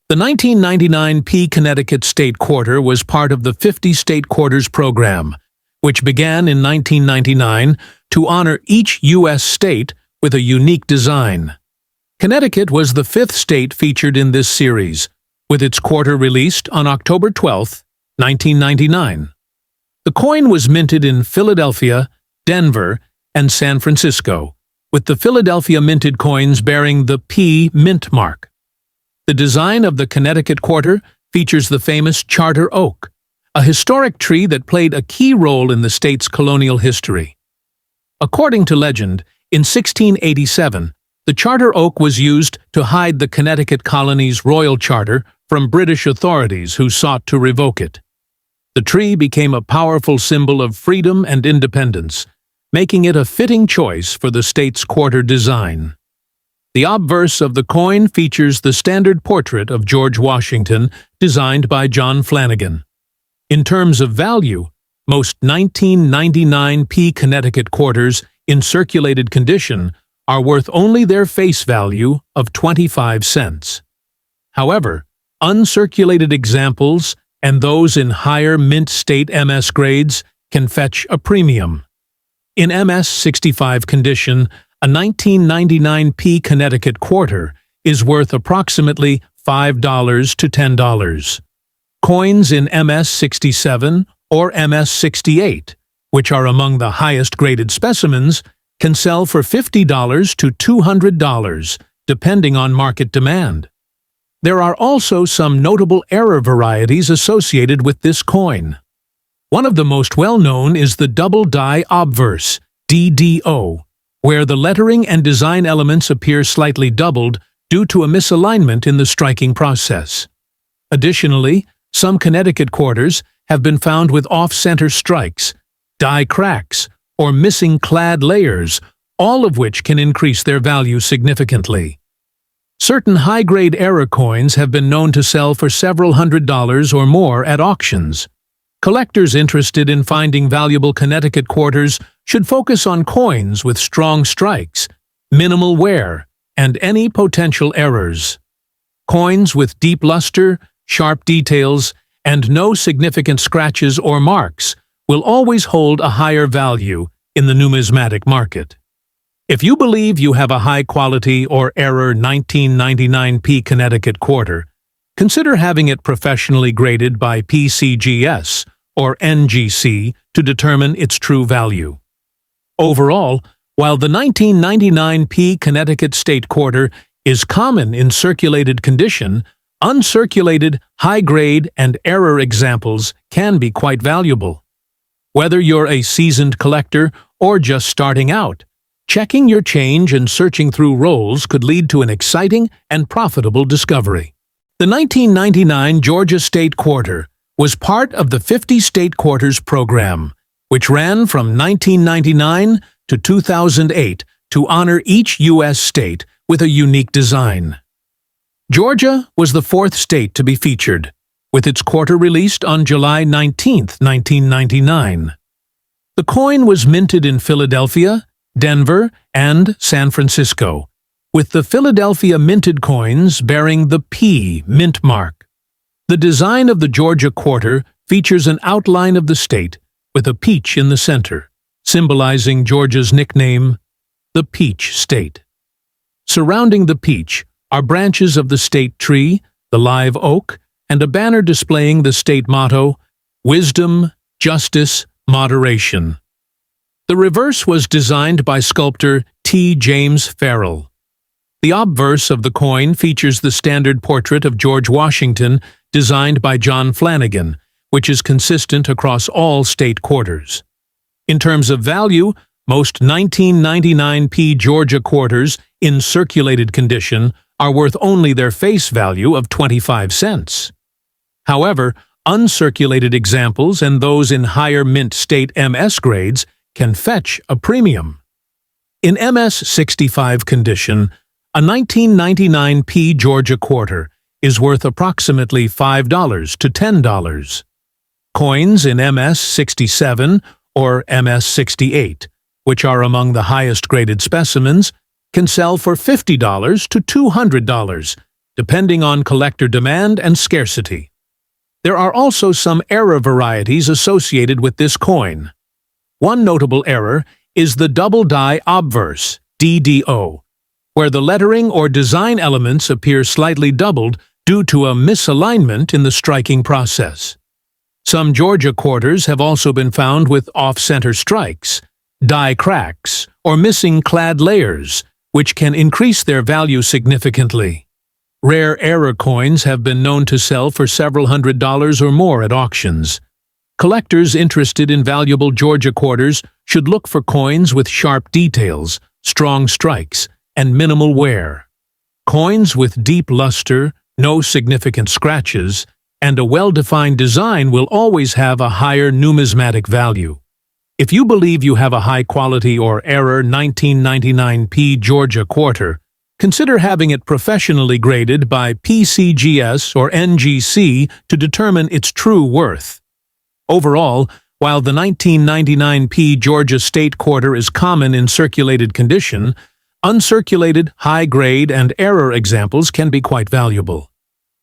The 1999 P Connecticut State Quarter was part of the 50 State Quarters program, which began in 1999 to honor each U.S. state with a unique design. Connecticut was the fifth state featured in this series, with its quarter released on October 12, 1999. The coin was minted in Philadelphia, Denver, and San Francisco, with the Philadelphia minted coins bearing the P mint mark. The design of the Connecticut quarter features the famous charter oak, a historic tree that played a key role in the state's colonial history. According to legend, in 1687, the charter oak was used to hide the Connecticut colony's royal charter from British authorities who sought to revoke it. The tree became a powerful symbol of freedom and independence, making it a fitting choice for the state's quarter design. The obverse of the coin features the standard portrait of George Washington, designed by John Flanagan. In terms of value, most 1999 P Connecticut quarters in circulated condition are worth only their face value of 25 cents. However, uncirculated examples and those in higher mint state MS grades can fetch a premium. In MS 65 condition, a 1999 P Connecticut quarter is worth approximately $5 to $10. Coins in MS 67 or MS 68, which are among the highest graded specimens, can sell for $50 to $200, depending on market demand. There are also some notable error varieties associated with this coin. One of the most well-known is the double die obverse, DDO, where the lettering and design elements appear slightly doubled due to a misalignment in the striking process. Additionally, some Connecticut quarters have been found with off-center strikes, die cracks, or missing clad layers, all of which can increase their value significantly. Certain high-grade error coins have been known to sell for several $100s or more at auctions. Collectors interested in finding valuable Connecticut quarters should focus on coins with strong strikes, minimal wear, and any potential errors. Coins with deep luster, sharp details, and no significant scratches or marks will always hold a higher value in the numismatic market. If you believe you have a high-quality or error 1999 P Connecticut quarter, consider having it professionally graded by PCGS or NGC to determine its true value. Overall, while the 1999 P Connecticut State Quarter is common in circulated condition, uncirculated, high-grade, and error examples can be quite valuable. Whether you're a seasoned collector or just starting out, checking your change and searching through rolls could lead to an exciting and profitable discovery. The 1999 Georgia State Quarter was part of the 50 State Quarters program, which ran from 1999 to 2008 to honor each U.S. state with a unique design. Georgia was the fourth state to be featured, with its quarter released on July 19, 1999. The coin was minted in Philadelphia, Denver, and San Francisco, with the Philadelphia minted coins bearing the P mint mark. The design of the Georgia quarter features an outline of the state with a peach in the center, symbolizing Georgia's nickname, the Peach State. Surrounding the peach are branches of the state tree, the live oak, and a banner displaying the state motto, Wisdom, Justice, Moderation. The reverse was designed by sculptor T. James Farrell. The obverse of the coin features the standard portrait of George Washington designed by John Flanagan, which is consistent across all state quarters. In terms of value, most 1999 P Georgia quarters in circulated condition are worth only their face value of 25 cents. However, uncirculated examples and those in higher mint state MS grades can fetch a premium. In MS 65 condition, a 1999 P Georgia quarter is worth approximately $5 to $10. Coins in MS 67 or MS 68, which are among the highest graded specimens, can sell for $50 to $200, depending on collector demand and scarcity. There are also some error varieties associated with this coin. One notable error is the double die obverse, DDO, where the lettering or design elements appear slightly doubled due to a misalignment in the striking process. Some Georgia quarters have also been found with off-center strikes, die cracks, or missing clad layers, which can increase their value significantly. Rare error coins have been known to sell for several $100s or more at auctions. Collectors interested in valuable Georgia quarters should look for coins with sharp details, strong strikes, and minimal wear. Coins with deep luster, no significant scratches, and a well-defined design will always have a higher numismatic value. If you believe you have a high-quality or error 1999p Georgia quarter, consider having it professionally graded by PCGS or NGC to determine its true worth. Overall, while the 1999p Georgia State quarter is common in circulated condition, uncirculated, high-grade, and error examples can be quite valuable.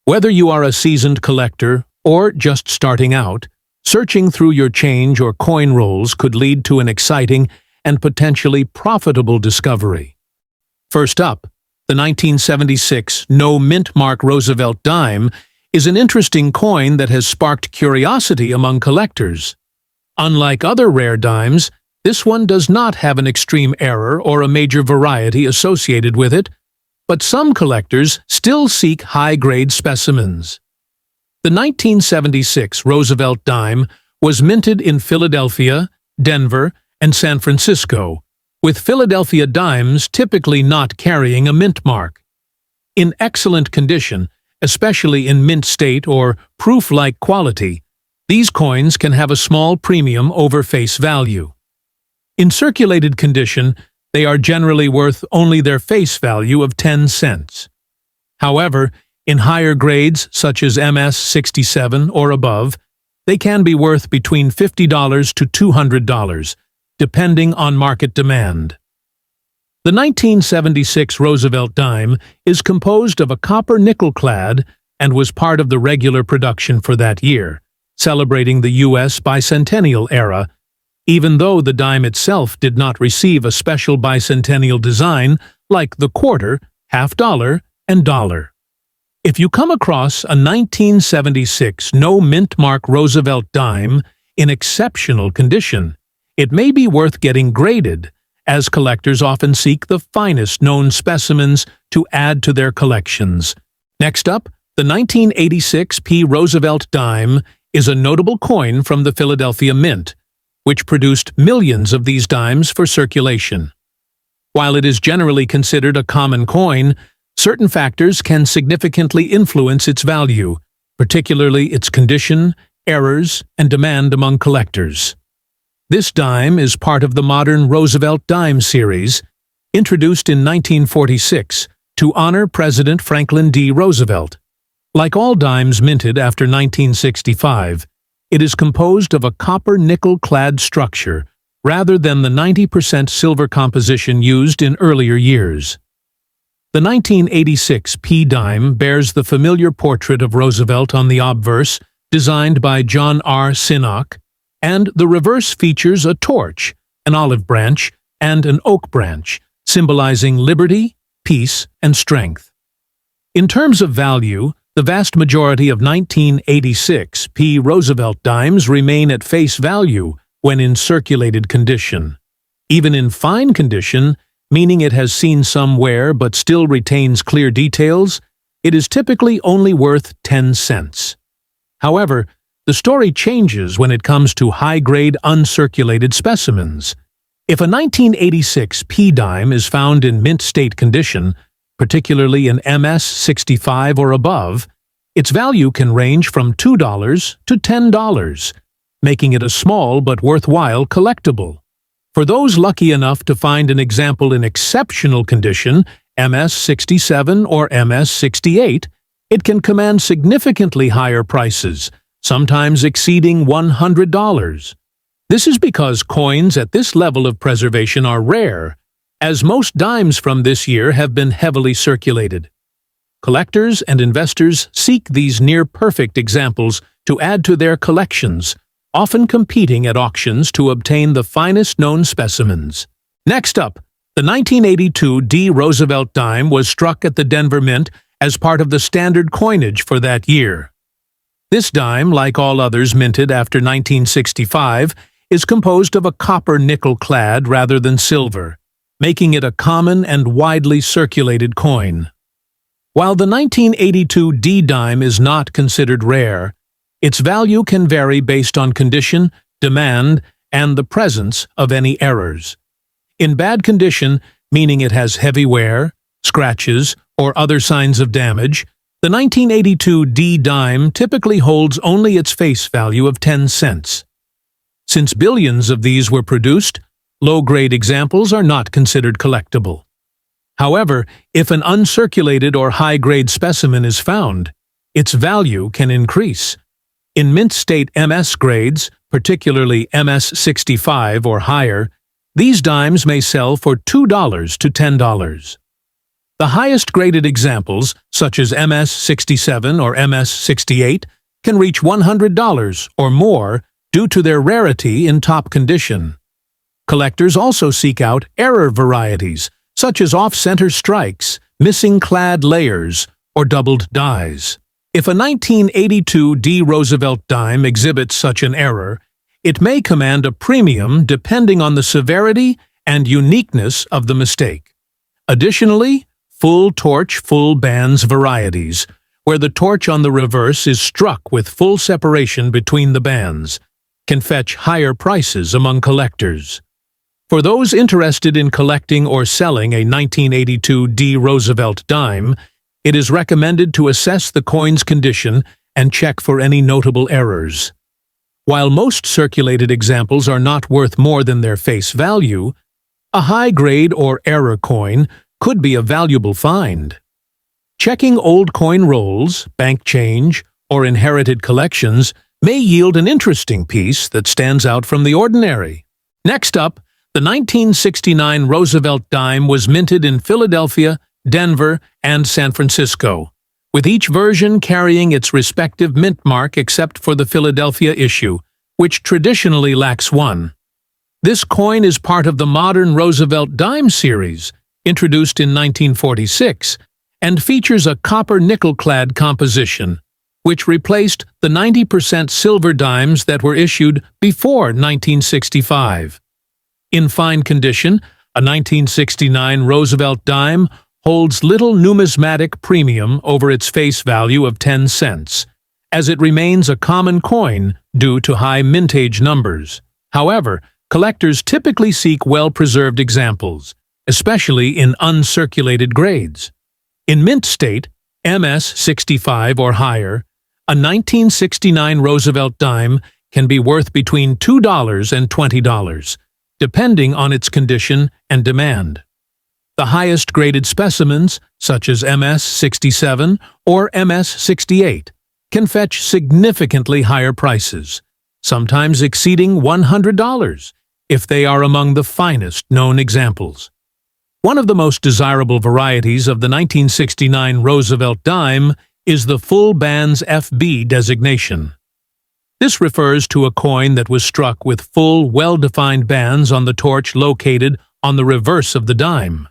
Whether you are a seasoned collector or just starting out, searching through your change or coin rolls could lead to an exciting and potentially profitable discovery. First up, the 1976 No Mint Mark Roosevelt dime is an interesting coin that has sparked curiosity among collectors. Unlike other rare dimes, this one does not have an extreme error or a major variety associated with it, but some collectors still seek high-grade specimens. The 1976 Roosevelt dime was minted in Philadelphia, Denver, and San Francisco, with Philadelphia dimes typically not carrying a mint mark. In excellent condition, especially in mint state or proof-like quality, these coins can have a small premium over face value. In circulated condition, they are generally worth only their face value of 10 cents. However, in higher grades such as MS-67 or above, they can be worth between $50 to $200, depending on market demand. The 1976 Roosevelt dime is composed of a copper nickel clad and was part of the regular production for that year, celebrating the U.S. bicentennial era, even though the dime itself did not receive a special bicentennial design like the quarter, half dollar, and dollar. If you come across a 1976 No Mint Mark Roosevelt dime in exceptional condition, it may be worth getting graded, as collectors often seek the finest known specimens to add to their collections. Next up, the 1986 P. Roosevelt dime is a notable coin from the Philadelphia Mint, which produced millions of these dimes for circulation. While it is generally considered a common coin, certain factors can significantly influence its value, particularly its condition, errors, and demand among collectors. This dime is part of the modern Roosevelt dime series, introduced in 1946 to honor President Franklin D. Roosevelt. Like all dimes minted after 1965, it is composed of a copper-nickel-clad structure rather than the 90% silver composition used in earlier years. The 1986 P dime bears the familiar portrait of Roosevelt on the obverse, designed by John R. Sinnock, and the reverse features a torch, an olive branch, and an oak branch, symbolizing liberty, peace, and strength. In terms of value, the vast majority of 1986 P. Roosevelt dimes remain at face value when in circulated condition. Even in fine condition, meaning it has seen some wear but still retains clear details, it is typically only worth 10 cents. However, the story changes when it comes to high-grade uncirculated specimens. If a 1986 P dime is found in mint state condition, particularly in MS-65 or above, its value can range from $2 to $10, making it a small but worthwhile collectible. For those lucky enough to find an example in exceptional condition, MS-67 or MS-68, it can command significantly higher prices, sometimes exceeding $100. This is because coins at this level of preservation are rare, as most dimes from this year have been heavily circulated. Collectors and investors seek these near-perfect examples to add to their collections, often competing at auctions to obtain the finest known specimens. Next up, the 1982 D. Roosevelt dime was struck at the Denver Mint as part of the standard coinage for that year. This dime, like all others minted after 1965, is composed of a copper nickel clad rather than silver, making it a common and widely circulated coin. While the 1982 D dime is not considered rare, its value can vary based on condition, demand, and the presence of any errors. In bad condition, meaning it has heavy wear, scratches, or other signs of damage, the 1982 D dime typically holds only its face value of 10 cents. Since billions of these were produced, low-grade examples are not considered collectible. However, if an uncirculated or high-grade specimen is found, its value can increase. In mint state MS grades, particularly MS 65 or higher, these dimes may sell for $2 to $10. The highest graded examples, such as MS 67 or MS 68, can reach $100 or more due to their rarity in top condition. Collectors also seek out error varieties, such as off-center strikes, missing clad layers, or doubled dies. If a 1982 D. Roosevelt dime exhibits such an error, it may command a premium depending on the severity and uniqueness of the mistake. Additionally, full torch, full bands varieties, where the torch on the reverse is struck with full separation between the bands, can fetch higher prices among collectors. For those interested in collecting or selling a 1982 D. Roosevelt dime, it is recommended to assess the coin's condition and check for any notable errors. While most circulated examples are not worth more than their face value, a high-grade or error coin could be a valuable find. Checking old coin rolls, bank change, or inherited collections may yield an interesting piece that stands out from the ordinary. Next up, the 1969 Roosevelt dime was minted in Philadelphia, Denver, and San Francisco, with each version carrying its respective mint mark except for the Philadelphia issue, which traditionally lacks one. This coin is part of the modern Roosevelt dime series, introduced in 1946, and features a copper nickel-clad composition, which replaced the 90% silver dimes that were issued before 1965. In fine condition, a 1969 Roosevelt dime holds little numismatic premium over its face value of 10 cents, as it remains a common coin due to high mintage numbers. However, collectors typically seek well-preserved examples, especially in uncirculated grades. In mint state, MS 65 or higher, a 1969 Roosevelt dime can be worth between $2 and $20, depending on its condition and demand. The highest graded specimens, such as MS 67 or MS 68, can fetch significantly higher prices, sometimes exceeding $100, if they are among the finest known examples. One of the most desirable varieties of the 1969 Roosevelt dime is the full bands FB designation. This refers to a coin that was struck with full, well-defined bands on the torch located on the reverse of the dime.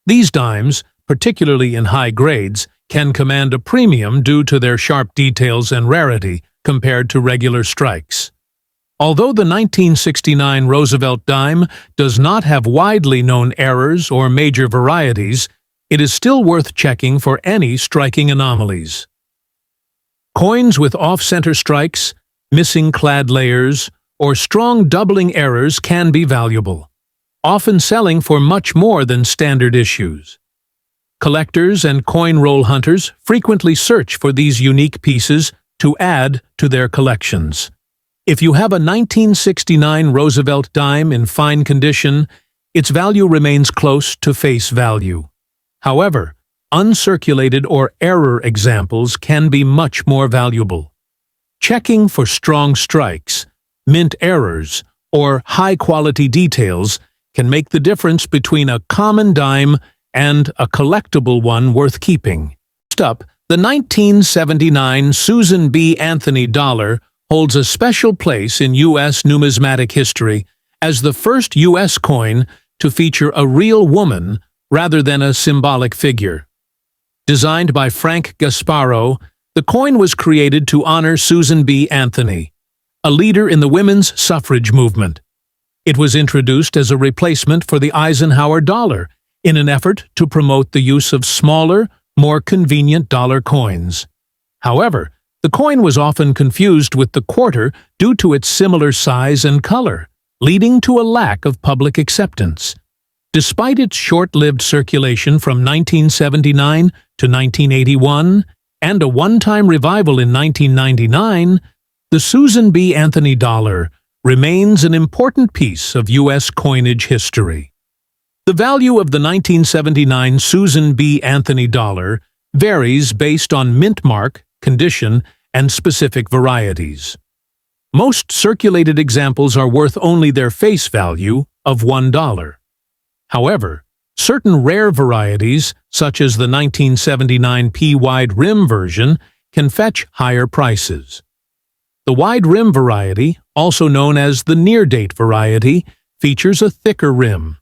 These dimes, particularly in high grades, can command a premium due to their sharp details and rarity compared to regular strikes. Although the 1969 Roosevelt dime does not have widely known errors or major varieties, it is still worth checking for any striking anomalies. Coins with off-center strikes, missing clad layers, or strong doubling errors can be valuable, often selling for much more than standard issues. Collectors and coin roll hunters frequently search for these unique pieces to add to their collections. If you have a 1969 Roosevelt dime in fine condition, its value remains close to face value. However, uncirculated or error examples can be much more valuable. Checking for strong strikes, mint errors, or high-quality details can make the difference between a common dime and a collectible one worth keeping. Next up, the 1979 Susan B. Anthony dollar holds a special place in U.S. numismatic history as the first U.S. coin to feature a real woman rather than a symbolic figure. Designed by Frank Gasparo, the coin was created to honor Susan B. Anthony, a leader in the women's suffrage movement. It was introduced as a replacement for the Eisenhower dollar in an effort to promote the use of smaller, more convenient dollar coins. However, the coin was often confused with the quarter due to its similar size and color, leading to a lack of public acceptance. Despite its short-lived circulation from 1979 to 1981 and a one-time revival in 1999, the Susan B. Anthony dollar remains an important piece of U.S. coinage history. The value of the 1979 Susan B. Anthony dollar varies based on mint mark, condition, and specific varieties. Most circulated examples are worth only their face value of $1. However, certain rare varieties, such as the 1979 P wide rim version, can fetch higher prices. The wide rim variety, also known as the near-date variety, features a thicker rim,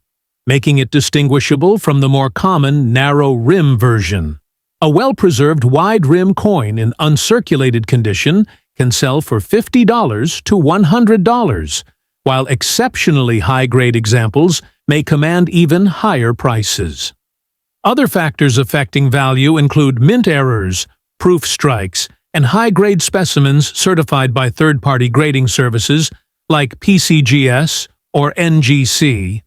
making it distinguishable from the more common narrow rim version. A well-preserved wide rim coin in uncirculated condition can sell for $50 to $100, while exceptionally high-grade examples may command even higher prices. Other factors affecting value include mint errors, proof strikes, and high-grade specimens certified by third-party grading services like PCGS or NGC.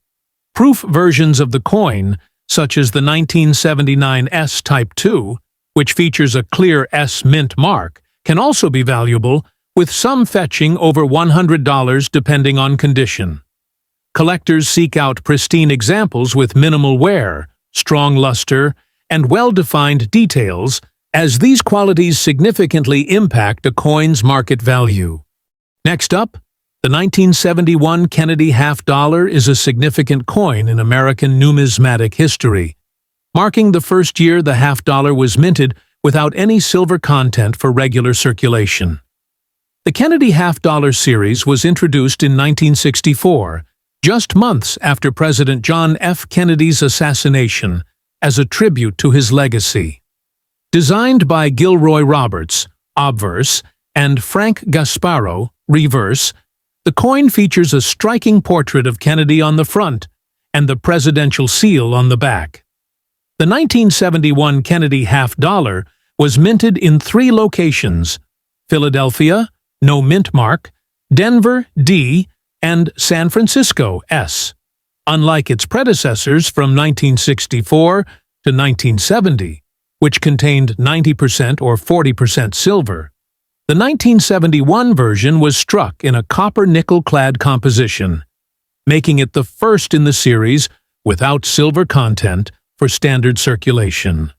Proof versions of the coin, such as the 1979 S Type II, which features a clear S mint mark, can also be valuable, with some fetching over $100 depending on condition. Collectors seek out pristine examples with minimal wear, strong luster, and well-defined details, as these qualities significantly impact a coin's market value. Next up, the 1971 Kennedy half-dollar is a significant coin in American numismatic history, marking the first year the half-dollar was minted without any silver content for regular circulation. The Kennedy half-dollar series was introduced in 1964, just months after President John F. Kennedy's assassination, as a tribute to his legacy. Designed by Gilroy Roberts, obverse, and Frank Gasparo, reverse, the coin features a striking portrait of Kennedy on the front and the presidential seal on the back. The 1971 Kennedy half-dollar was minted in 3 locations: Philadelphia, no mint mark, Denver, D, and San Francisco, S. Unlike its predecessors from 1964 to 1970, which contained 90% or 40% silver, the 1971 version was struck in a copper-nickel-clad composition, making it the first in the series without silver content for standard circulation.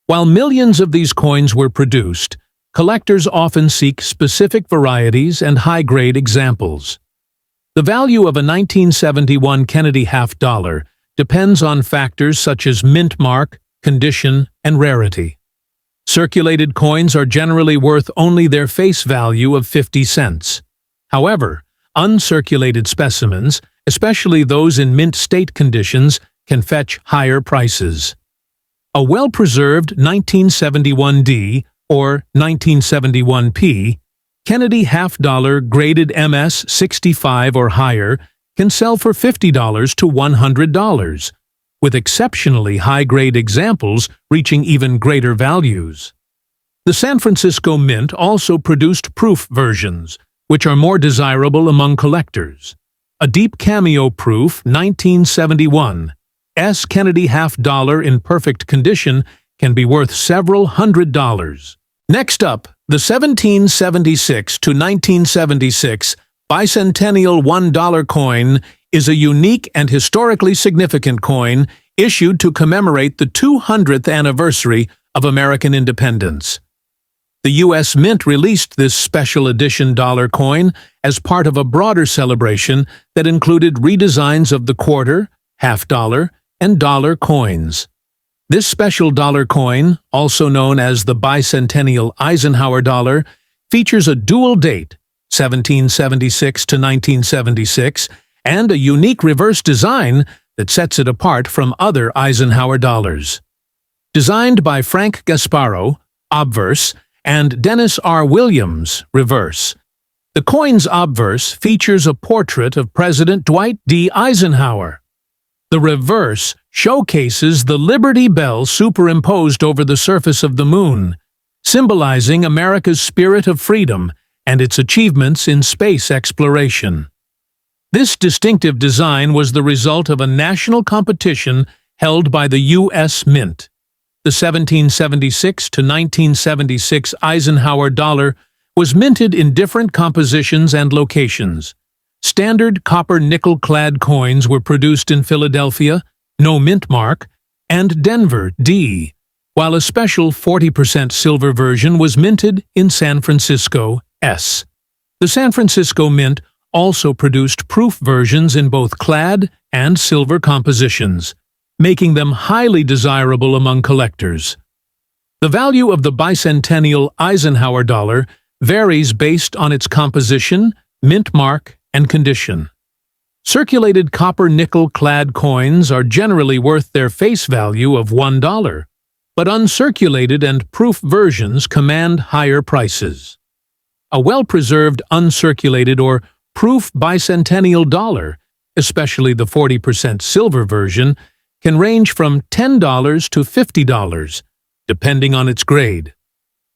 While millions of these coins were produced, collectors often seek specific varieties and high-grade examples. The value of a 1971 Kennedy half-dollar depends on factors such as mint mark, condition, and rarity. Circulated coins are generally worth only their face value of 50 cents. However, uncirculated specimens, especially those in mint state conditions, can fetch higher prices. A well-preserved 1971D or 1971P Kennedy half-dollar graded MS 65 or higher can sell for $50 to $100, with exceptionally high-grade examples reaching even greater values. The San Francisco Mint also produced proof versions, which are more desirable among collectors. A deep cameo proof 1971 S Kennedy half-dollar in perfect condition can be worth several $100s. Next up, the 1776 to 1976 bicentennial $1 coin is a unique and historically significant coin issued to commemorate the 200th anniversary of American independence. The U.S. Mint released this special edition dollar coin as part of a broader celebration that included redesigns of the quarter, half-dollar, and dollar coins. This special dollar coin, also known as the bicentennial Eisenhower dollar, features a dual date, 1776 to 1976, and a unique reverse design that sets it apart from other Eisenhower dollars. Designed by Frank Gasparo, obverse, and Dennis R. Williams, reverse, the coin's obverse features a portrait of President Dwight D. Eisenhower. The reverse showcases the Liberty Bell superimposed over the surface of the moon, symbolizing America's spirit of freedom and its achievements in space exploration. This distinctive design was the result of a national competition held by the U.S. Mint. The 1776 to 1976 Eisenhower dollar was minted in different compositions and locations. Standard copper nickel-clad coins were produced in Philadelphia, no mint mark, and Denver, D., while a special 40% silver version was minted in San Francisco, S. The San Francisco Mint also produced proof versions in both clad and silver compositions, making them highly desirable among collectors. The value of the bicentennial Eisenhower dollar varies based on its composition, mint mark, and condition. Circulated copper nickel-clad coins are generally worth their face value of $1, but uncirculated and proof versions command higher prices. A well-preserved uncirculated or proof bicentennial dollar, especially the 40% silver version, can range from $10 to $50, depending on its grade.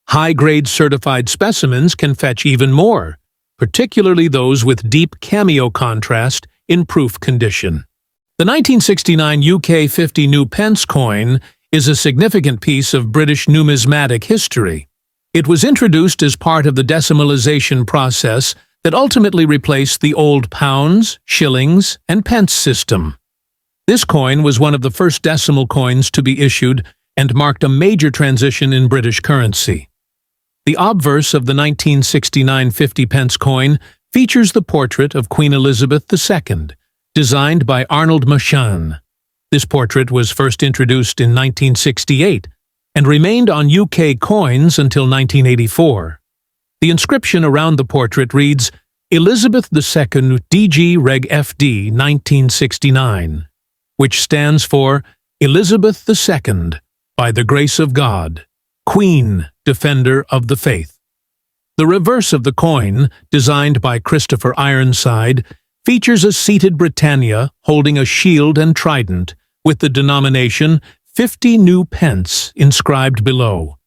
High-grade certified specimens can fetch even more, particularly those with deep cameo contrast in proof condition. The 1969 UK 50 new pence coin is a significant piece of British numismatic history. It was introduced as part of the decimalisation process that ultimately replaced the old pounds, shillings, and pence system. This coin was one of the first decimal coins to be issued and marked a major transition in British currency. The obverse of the 1969 50-pence coin features the portrait of Queen Elizabeth II, designed by Arnold Machan. This portrait was first introduced in 1968 and remained on UK coins until 1984. The inscription around the portrait reads, Elizabeth II DG Reg FD 1969, which stands for Elizabeth II, by the grace of God, Queen, Defender of the Faith. The reverse of the coin, designed by Christopher Ironside, features a seated Britannia holding a shield and trident, with the denomination 50 new pence inscribed below.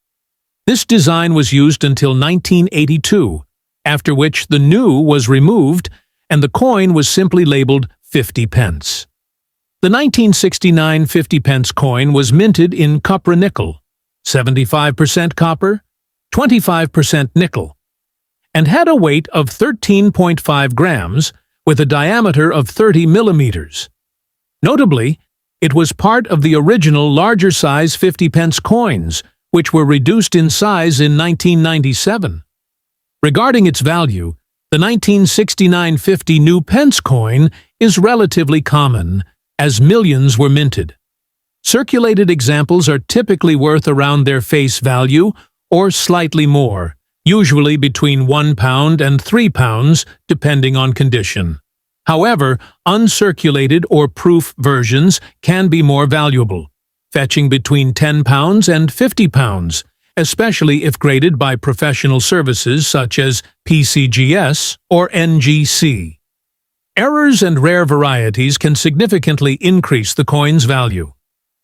This design was used until 1982, after which the new was removed and the coin was simply labeled 50 pence. The 1969 50-pence coin was minted in copper-nickel, 75% copper, 25% nickel, and had a weight of 13.5 grams with a diameter of 30 millimeters. Notably, it was part of the original larger-size 50-pence coins, which were reduced in size in 1997. Regarding its value, the 1969 50 new pence coin is relatively common, as millions were minted. Circulated examples are typically worth around their face value or slightly more, usually between £1 and £3, depending on condition. However, uncirculated or proof versions can be more valuable, fetching between £10 and £50, especially if graded by professional services such as PCGS or NGC. Errors and rare varieties can significantly increase the coin's value.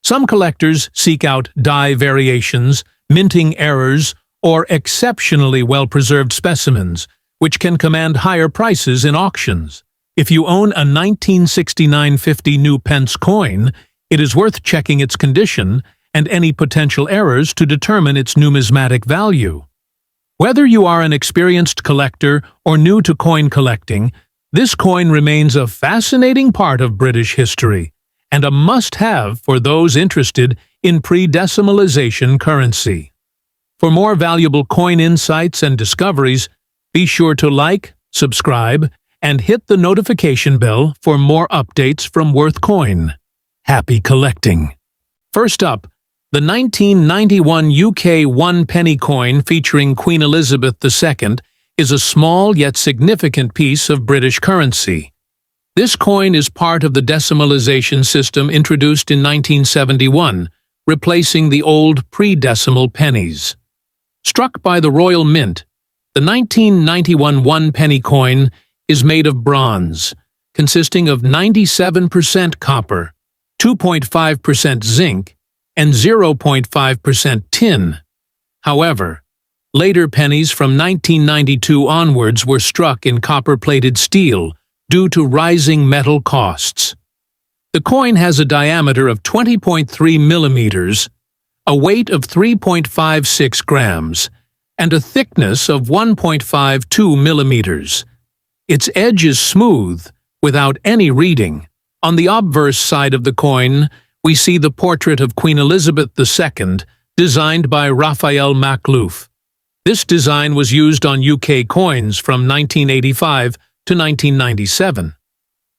Some collectors seek out die variations, minting errors, or exceptionally well-preserved specimens, which can command higher prices in auctions. If you own a 1969 50 new pence coin, it is worth checking its condition and any potential errors to determine its numismatic value. Whether you are an experienced collector or new to coin collecting, this coin remains a fascinating part of British history and a must-have for those interested in pre-decimalization currency. For more valuable coin insights and discoveries, be sure to like, subscribe, and hit the notification bell for more updates from Worth Coin. Happy collecting! First up, The 1991 UK 1 penny coin featuring Queen Elizabeth II is a small yet significant piece of British currency. This coin is part of the decimalisation system introduced in 1971, replacing the old pre-decimal pennies. Struck by the Royal Mint, the 1991 1 penny coin is made of bronze, consisting of 97% copper, 2.5% zinc, and 0.5% tin. However, later pennies from 1992 onwards were struck in copper-plated steel due to rising metal costs. The coin has a diameter of 20.3 millimeters, a weight of 3.56 grams, and a thickness of 1.52 millimeters. Its edge is smooth, without any reading. On the obverse side of the coin, we see the portrait of Queen Elizabeth II, designed by Raphael Makhlouf. This design was used on UK coins from 1985 to 1997.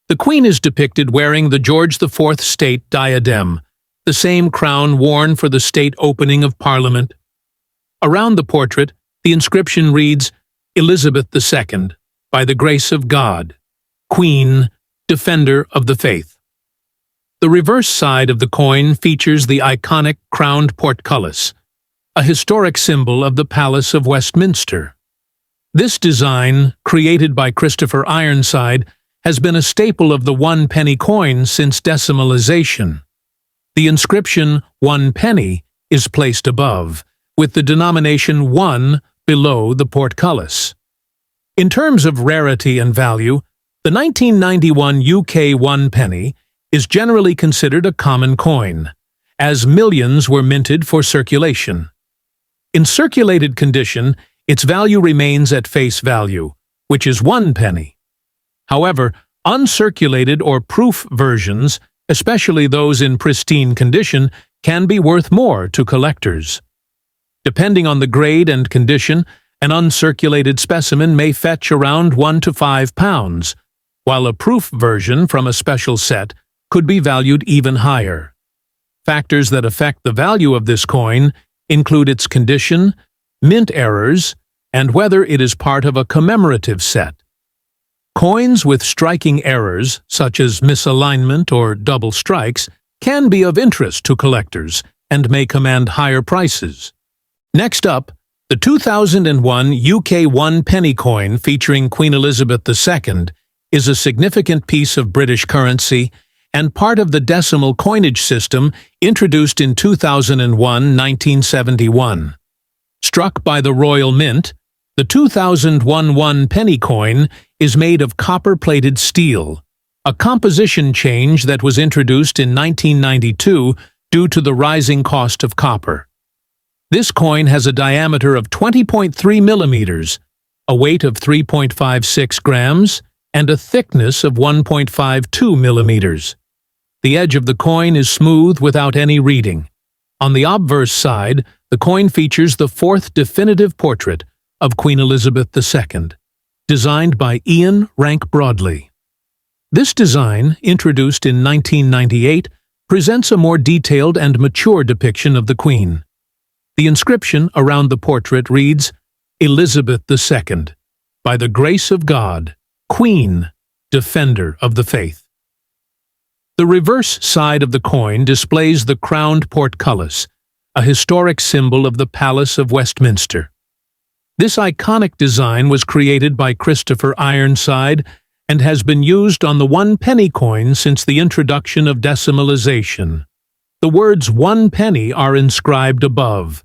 The Queen is depicted wearing the George IV state diadem, the same crown worn for the state opening of Parliament. Around the portrait, the inscription reads, "Elizabeth II, by the grace of God, Queen, Defender of the Faith." The reverse side of the coin features the iconic crowned portcullis, a historic symbol of the Palace of Westminster. This design, created by Christopher Ironside, has been a staple of the 1 penny coin since decimalisation. The inscription 1 penny is placed above, with the denomination 1 below the portcullis. In terms of rarity and value, the 1991 UK 1 penny is generally considered a common coin, as millions were minted for circulation. In circulated condition, its value remains at face value, which is 1 penny. However, uncirculated or proof versions, especially those in pristine condition, can be worth more to collectors. Depending on the grade and condition, an uncirculated specimen may fetch around £1 to £5, while a proof version from a special set could be valued even higher. Factors that affect the value of this coin include its condition, mint errors, and whether it is part of a commemorative set. Coins with striking errors, such as misalignment or double strikes, can be of interest to collectors and may command higher prices. Next up, the 2001 UK 1 penny coin featuring Queen Elizabeth II is a significant piece of British currency and part of the decimal coinage system introduced in 1971. Struck by the Royal Mint, the 2001 1 penny coin is made of copper-plated steel, a composition change that was introduced in 1992 due to the rising cost of copper. This coin has a diameter of 20.3 millimeters, a weight of 3.56 grams, and a thickness of 1.52 millimeters. The edge of the coin is smooth without any reading. On the obverse side, the coin features the 4th definitive portrait of Queen Elizabeth II, designed by Ian Rank Broadley. This design, introduced in 1998, presents a more detailed and mature depiction of the Queen. The inscription around the portrait reads, "Elizabeth II, by the grace of God, Queen, Defender of the Faith." The reverse side of the coin displays the crowned portcullis, a historic symbol of the Palace of Westminster. This iconic design was created by Christopher Ironside and has been used on the 1 penny coin since the introduction of decimalisation. The words 1 penny are inscribed above,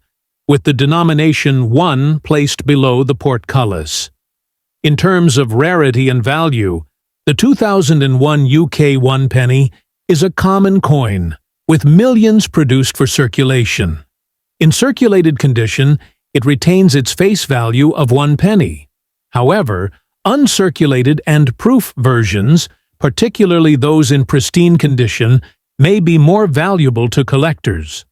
with the denomination 1 placed below the portcullis. In terms of rarity and value, the 2001 UK 1 penny is a common coin, with millions produced for circulation. In circulated condition, it retains its face value of 1 penny. However, uncirculated and proof versions, particularly those in pristine condition, may be more valuable to collectors.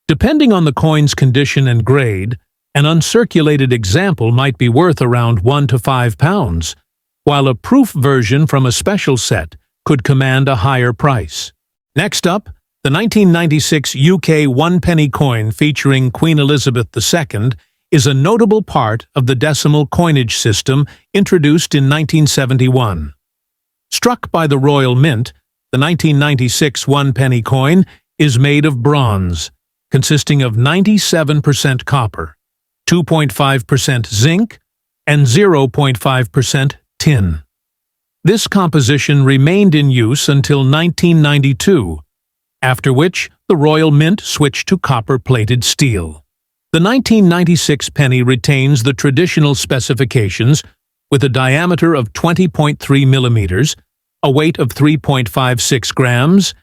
Depending on the coin's condition and grade, an uncirculated example might be worth around £1 to £5, while a proof version from a special set could command a higher price. Next up, The 1996 UK one-penny coin featuring Queen Elizabeth II is a notable part of the decimal coinage system introduced in 1971. Struck by the Royal Mint, the 1996 one-penny coin is made of bronze, consisting of 97% copper, 2.5% zinc, and 0.5% tin. This composition remained in use until 1992, after which the Royal Mint switched to copper-plated steel. The 1996 penny retains the traditional specifications with a diameter of 20.3 millimeters, a weight of 3.56 grams,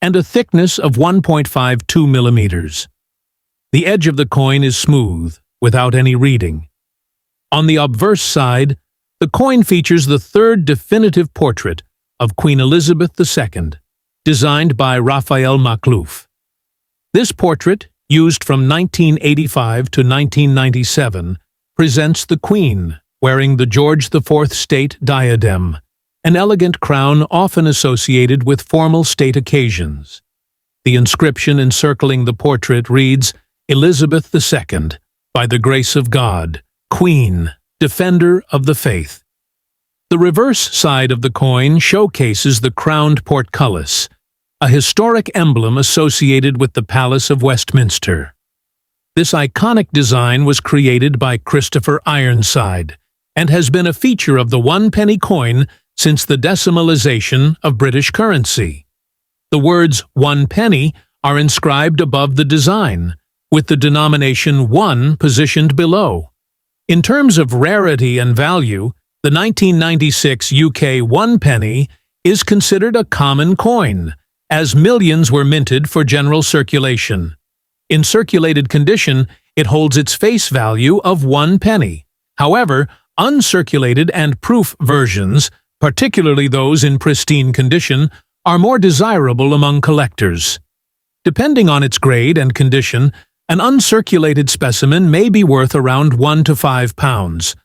and a thickness of 1.52 millimeters. The edge of the coin is smooth, without any reading. On the obverse side, the coin features the third definitive portrait of Queen Elizabeth II, designed by Raphael Maklouf. This portrait, used from 1985 to 1997, presents the Queen wearing the George IV state diadem, an elegant crown often associated with formal state occasions. The inscription encircling the portrait reads, "Elizabeth II, by the grace of God, Queen, Defender of the Faith." The reverse side of the coin showcases the crowned portcullis, a historic emblem associated with the Palace of Westminster. This iconic design was created by Christopher Ironside and has been a feature of the one-penny coin since the decimalization of British currency. The words "one penny" are inscribed above the design, with the denomination 1 positioned below. In terms of rarity and value, the 1996 UK one penny is considered a common coin, as millions were minted for general circulation. In circulated condition, it holds its face value of 1 penny. However, uncirculated and proof versions, particularly those in pristine condition, are more desirable among collectors. Depending on its grade and condition, an uncirculated specimen may be worth around £1 to £5,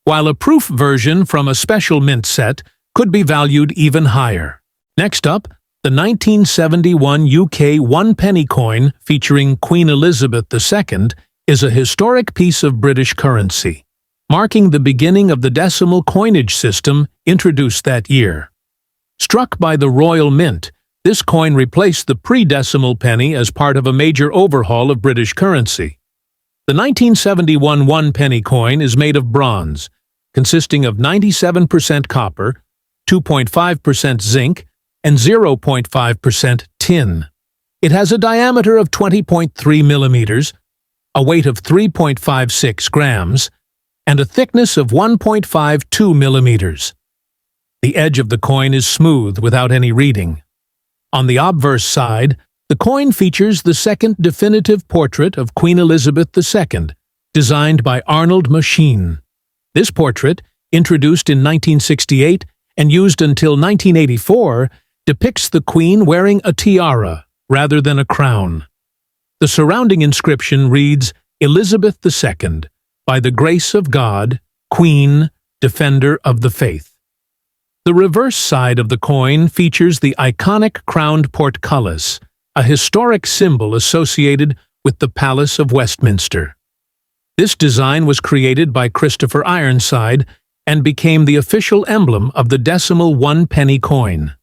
while a proof version from a special mint set could be valued even higher. Next up, the 1971 UK one-penny coin featuring Queen Elizabeth II is a historic piece of British currency, marking the beginning of the decimal coinage system introduced that year. Struck by the Royal Mint, this coin replaced the pre-decimal penny as part of a major overhaul of British currency. The 1971 one-penny coin is made of bronze, consisting of 97% copper, 2.5% zinc, and 0.5% tin. It has a diameter of 20.3 millimeters, a weight of 3.56 grams, and a thickness of 1.52 millimeters. The edge of the coin is smooth without any reading. On the obverse side, the coin features the second definitive portrait of Queen Elizabeth II, designed by Arnold Machin. This portrait, introduced in 1968 and used until 1984, depicts the Queen wearing a tiara rather than a crown. The surrounding inscription reads, "Elizabeth II, by the grace of God, Queen, Defender of the Faith." The reverse side of the coin features the iconic crowned portcullis, a historic symbol associated with the Palace of Westminster. This design was created by Christopher Ironside and became the official emblem of the decimal one-penny coin.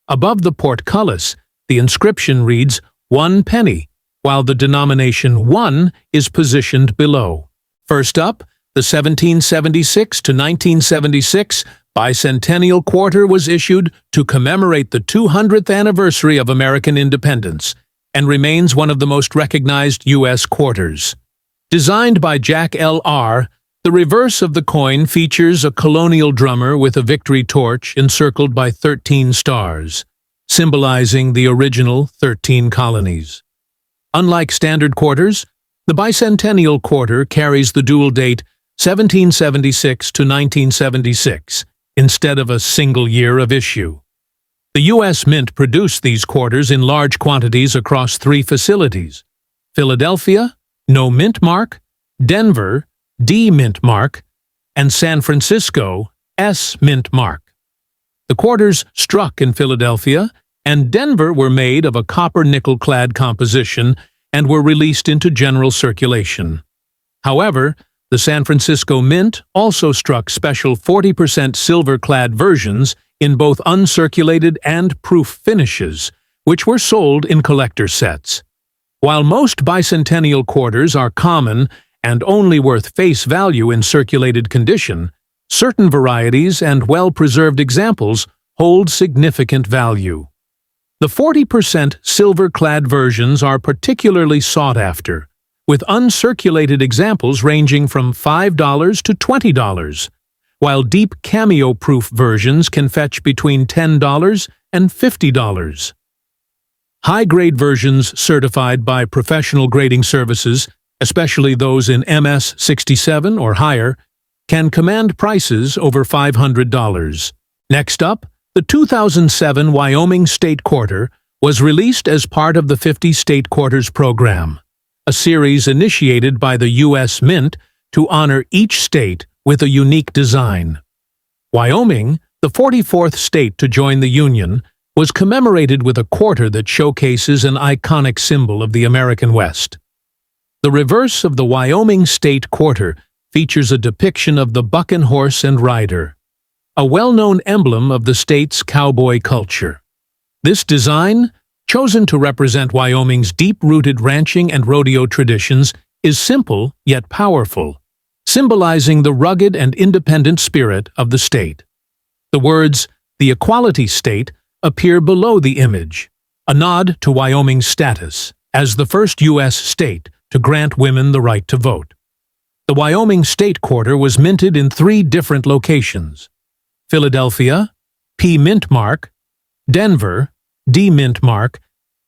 Above the portcullis, the inscription reads "1 penny," while the denomination 1 is positioned below. First up, the 1776 to 1976 bicentennial quarter was issued to commemorate the 200th anniversary of American independence and remains one of the most recognized U.S. quarters. Designed by Jack L. R., the reverse of the coin features a colonial drummer with a victory torch encircled by 13 stars, symbolizing the original 13 colonies. Unlike standard quarters, the bicentennial quarter carries the dual date 1776 to 1976, instead of a single year of issue. The U.S. Mint produced these quarters in large quantities across 3 facilities: Philadelphia, No Mint Mark; Denver, D Mint Mark; and San Francisco, S Mint Mark. The quarters struck in Philadelphia and Denver were made of a copper-nickel-clad composition and were released into general circulation. However, the San Francisco Mint also struck special 40% silver-clad versions in both uncirculated and proof finishes, which were sold in collector sets. While most bicentennial quarters are common and only worth face value in circulated condition, certain varieties and well-preserved examples hold significant value. The 40% silver-clad versions are particularly sought after, with uncirculated examples ranging from $5 to $20, while deep cameo-proof versions can fetch between $10 and $50. High-grade versions certified by professional grading services, especially those in MS 67 or higher, can command prices over $500. Next up, the 2007 Wyoming State Quarter was released as part of the 50 State Quarters program, a series initiated by the U.S. Mint to honor each state with a unique design. Wyoming, the 44th state to join the Union, was commemorated with a quarter that showcases an iconic symbol of the American West. The reverse of the Wyoming State Quarter features a depiction of the bucking horse and rider, a well-known emblem of the state's cowboy culture. This design, chosen to represent Wyoming's deep-rooted ranching and rodeo traditions, is simple yet powerful, symbolizing the rugged and independent spirit of the state. The words, "The Equality State," appear below the image, a nod to Wyoming's status as the first U.S. state to grant women the right to vote. The Wyoming State Quarter was minted in 3 different locations: Philadelphia, P. Mint Mark, Denver, D. Mint Mark,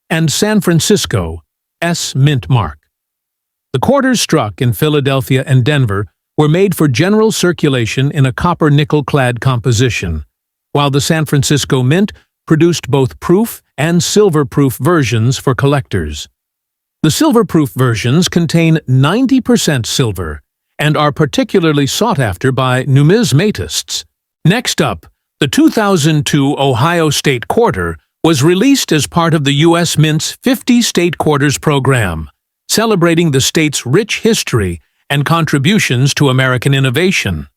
and San Francisco, S. Mint Mark. The quarters struck in Philadelphia and Denver were made for general circulation in a copper-nickel-clad composition, while the San Francisco Mint produced both proof and silver-proof versions for collectors. The silver-proof versions contain 90% silver and are particularly sought after by numismatists. Next up, the 2002 Ohio State Quarter was released as part of the U.S. Mint's 50 State Quarters program, celebrating the state's rich history and contributions to American innovation.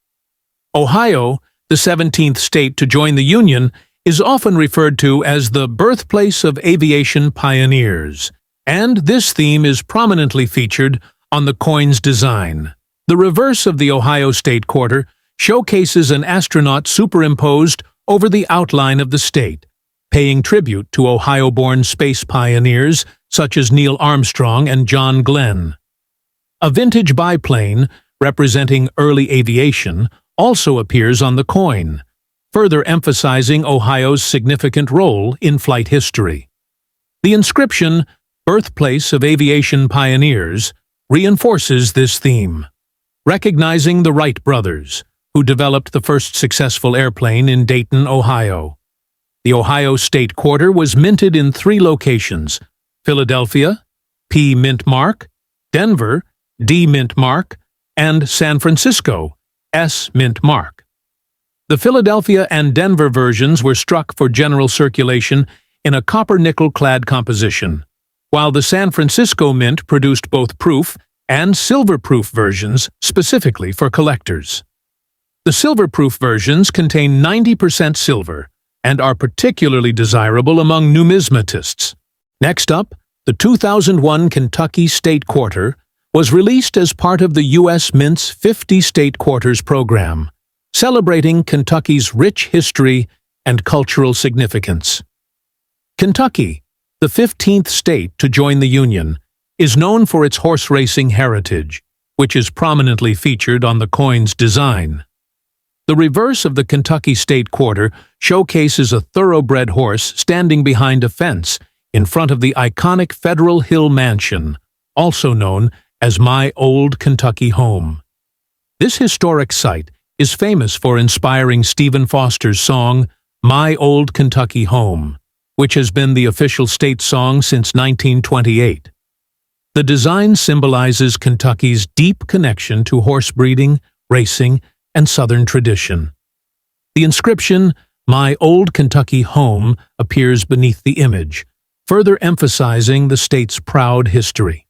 Ohio, the 17th state to join the Union, is often referred to as the birthplace of aviation pioneers, and this theme is prominently featured on the coin's design. The reverse of the Ohio State Quarter showcases an astronaut superimposed over the outline of the state, paying tribute to Ohio-born space pioneers such as Neil Armstrong and John Glenn. A vintage biplane, representing early aviation, also appears on the coin, further emphasizing Ohio's significant role in flight history. The inscription, "Birthplace of Aviation Pioneers," reinforces this theme, recognizing the Wright brothers, who developed the first successful airplane in Dayton, Ohio. The Ohio State Quarter was minted in 3 locations: Philadelphia, P. Mint Mark, Denver, D. Mint Mark, and San Francisco, S. Mint Mark. The Philadelphia and Denver versions were struck for general circulation in a copper-nickel-clad composition, while the San Francisco Mint produced both proof and silver-proof versions specifically for collectors. The silver-proof versions contain 90% silver and are particularly desirable among numismatists. Next up, the 2001 Kentucky State Quarter was released as part of the U.S. Mint's 50 State Quarters program, celebrating Kentucky's rich history and cultural significance. Kentucky, the 15th state to join the Union, is known for its horse racing heritage, which is prominently featured on the coin's design. The reverse of the Kentucky State Quarter showcases a thoroughbred horse standing behind a fence in front of the iconic Federal Hill Mansion, also known as My Old Kentucky Home. This historic site is famous for inspiring Stephen Foster's song, My Old Kentucky Home, which has been the official state song since 1928. The design symbolizes Kentucky's deep connection to horse breeding, racing, and Southern tradition. The inscription, "My Old Kentucky Home" appears beneath the image, further emphasizing the state's proud history.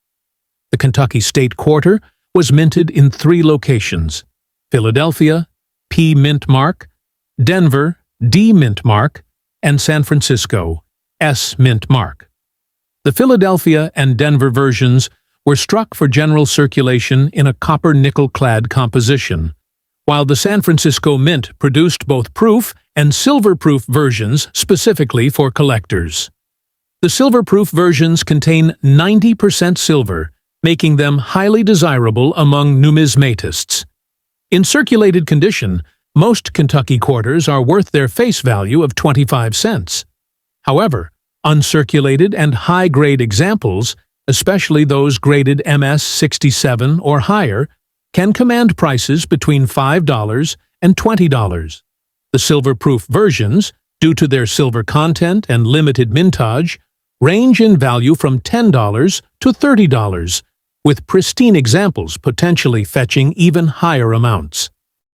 The Kentucky State Quarter was minted in 3 locations: Philadelphia, P. mint mark, Denver, D. mint mark, and San Francisco, S. mint mark. The Philadelphia and Denver versions were struck for general circulation in a copper nickel-clad composition, while the San Francisco Mint produced both proof and silver-proof versions specifically for collectors. The silver-proof versions contain 90% silver, making them highly desirable among numismatists. In circulated condition, most Kentucky quarters are worth their face value of 25 cents. However, uncirculated and high-grade examples, especially those graded MS 67 or higher, can command prices between $5 and $20. The silver-proof versions, due to their silver content and limited mintage, range in value from $10 to $30, with pristine examples potentially fetching even higher amounts.